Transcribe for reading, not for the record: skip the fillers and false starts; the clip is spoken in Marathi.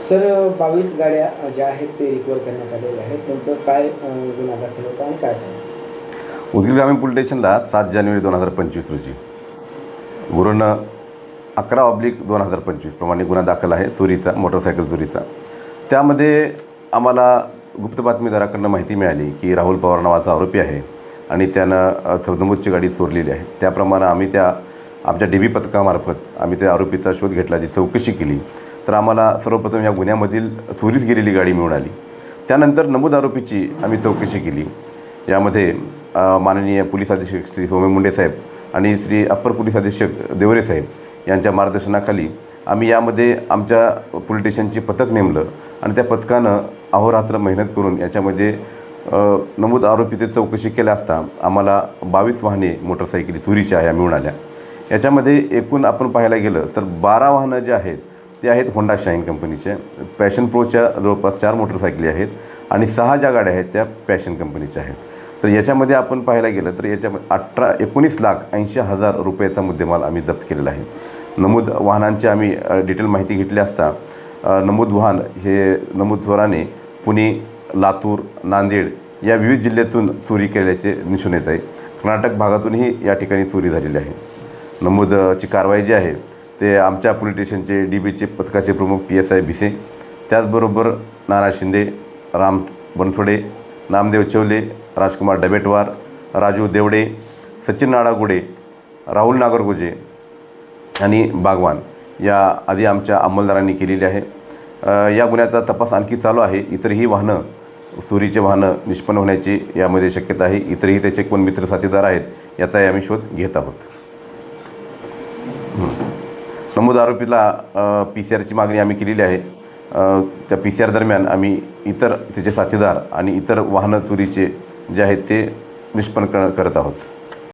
सर 22 गाड्या ज्या आहेत ते रिकवर करण्यात आलेल्या आहेत. नेमकं काय गुन्हा दाखल होता आणि काय सांगायचं? उदगीर ग्रामीण पोलीस स्टेशनला 7 जानेवारी 2025 रोजी गुरुन 11/2025 प्रमाणे गुन्हा दाखल आहे, चोरीचा, मोटरसायकल चोरीचा. त्यामध्ये आम्हाला गुप्त बातमीदाराकडून माहिती मिळाली की राहुल पवार नावाचा आरोपी आहे आणि त्यानं नमूदची गाडी चोरलेली आहे. त्याप्रमाणे आम्ही आमच्या DB पथकामार्फत आम्ही त्या आरोपीचा शोध घेतला, ती चौकशी केली. तर आम्हाला सर्वप्रथम या गुन्ह्यामधील चोरीस गेलेली गाडी मिळून आली. त्यानंतर नमूद आरोपीची आम्ही चौकशी केली. यामध्ये माननीय पोलीस अधीक्षक श्री सौम्य मुंडे साहेब आणि श्री अप्पर पोलीस अधीक्षक देवरे साहेब यांच्या मार्गदर्शनाखाली आम्ही यामध्ये आमच्या पोलीस स्टेशनची पथक नेमलं आणि त्या पथकानं अहोरात्र मेहनत करून याच्यामध्ये नमूद आरोपीची चौकशी केल्या असता आम्हाला 22 वाहने मोटरसायकली चोरीच्या ह्या मिळून आल्या. याच्यामध्ये एकूण आपण पाहायला गेलं तर 12 वाहनं जे आहेत ते आहेत होंडा शाईन कंपनीचे. पॅशन प्रोच्या जवळपास 4 मोटरसायकली आहेत आणि 6 ज्या गाड्या आहेत त्या पॅशन कंपनीच्या आहेत. तर याच्यामध्ये आपण पाहायला गेलं तर याच्यामध्ये 19,80,000 रुपयाचा मुद्देमाल आम्ही जप्त केलेला आहे. नमूद वाहनांची आम्ही डिटेल माहिती घेतली असता नमूद वाहन हे नमूद चोराने पुणे, लातूर, नांदेड या विविध जिल्ह्यातून चोरी केल्याचे दिसून येत आहे. कर्नाटक भागातूनही या ठिकाणी चोरी झालेली आहे. नमूदची कारवाई जी आहे ते आमच्या पोलीस स्टेशनचे DBचे पथकाचे प्रमुख PSI भिसे, त्याचबरोबर नाना शिंदे, राम बनसोडे, नामदेव चवले, राजकुमार डबेटवार, राजू देवडे, सचिन नाडागुडे, राहुल नागरगोजे आणि बागवान या आधी आमच्या अंमलदारांनी केलेली आहे. या गुन्ह्याचा तपास आणखी चालू आहे. इतरही वाहनं, चोरीचे वाहनं निष्पन्न होण्याची यामध्ये शक्यता आहे. इतरही त्याचे कोण मित्र साथीदार आहेत याचाही आम्ही शोध घेत आहोत. नमूद आरोपीला PCR ची मागणी आम्ही केलेली आहे. त्या PCR दरम्यान आम्ही इतर त्याचे साथीदार आणि इतर वाहनं चोरीचे जे आहेत ते निष्पन्न करत आहोत.